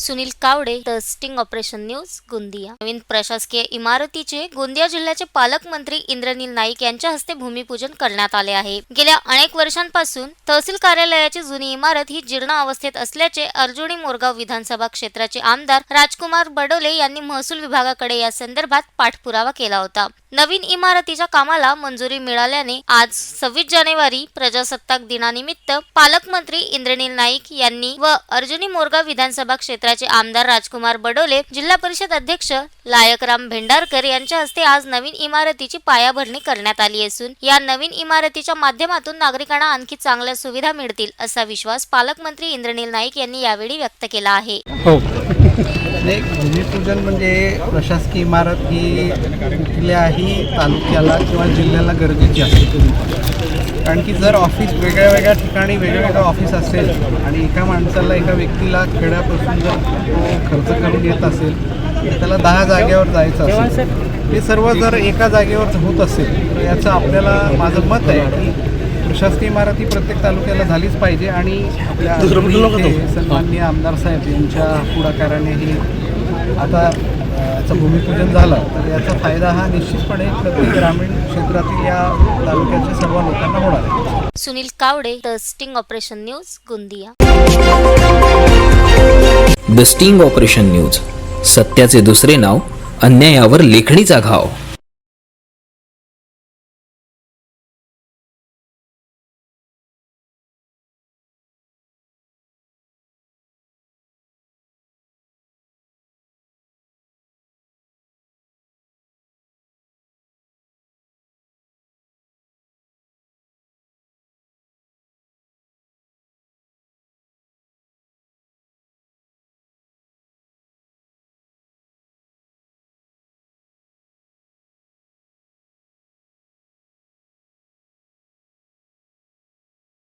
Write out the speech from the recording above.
Sunil Kawade, the sting operation news, Gondia. नवीन प्रशासकीय इमारतीचे गोंदिया जिल्ह्याचे पालकमंत्री इंद्रनील नाईक यांच्या हस्ते भूमिपूजन करण्यात आले आहे। गेल्या अनेक वर्षांपासून तहसील कार्यालयाची जुनी इमारत ही जीर्ण अवस्थेत असल्याचे अर्जुनी मोरगाव विधानसभा क्षेत्राचे आमदार राजकुमार बडोले यांनी महसूल विभागाकडे या संदर्भात पाठपुरावा केला होता। नवीन इमारतीच्या कामाला मंजुरी मिळाल्याने आज 26 जानेवारी प्रजासत्ताक दिनानिमित्त पालकमंत्री इंद्रनील नाईक यांनी व अर्जुनी मोरगाव विधानसभा क्षेत्राचे आमदार राजकुमार बडोले, जिल्हा परिषद अध्यक्ष लायकराम भेंडारकर यांच्या हस्ते आज नवीन इमारतीची पायाभरणी करण्यात आली असून या नवीन इमारतीच्या माध्यमातून नागरिकांना आणखी चांगल्या सुविधा मिळतील असा विश्वास पालकमंत्री इंद्रनील नाईक यांनी यावेळी व्यक्त केला आहे। भूमिपूजन म्हणजे प्रशासकीय इमारत ही कुठल्याही तालुक्याला किंवा जिल्ह्याला गरजेची असते। कारण की जर ऑफिस वेगळ्या ठिकाणी वेगवेगळं ऑफिस असेल आणि एका माणसाला एका व्यक्तीला खेड्यापासून जर तो खर्च करून येत असेल तर त्याला 10 जागेवर जायचं असेल, हे सर्व जर एका जागेवर होत असेल तर याचं आपल्याला माझं मत आहे की प्रशासकीय इमारत ही प्रत्येक तालुक्याला झालीच पाहिजे आणि आपल्या सन्माननीय आमदार साहेब यांच्या पुढाकाराने ही आता याचं भूमिपूजन झालं तर याचा फायदा हा निश्चितपणे प्रत्येक ग्रामीण क्षेत्रातील या तालुक्याच्या सर्व लोकांना होणार आहे। Sunil Kawade, the sting operation news, Gondia. The sting operation news, सत्याचे दुसरे नाव, अन्यायावर लेखणीचा घाव।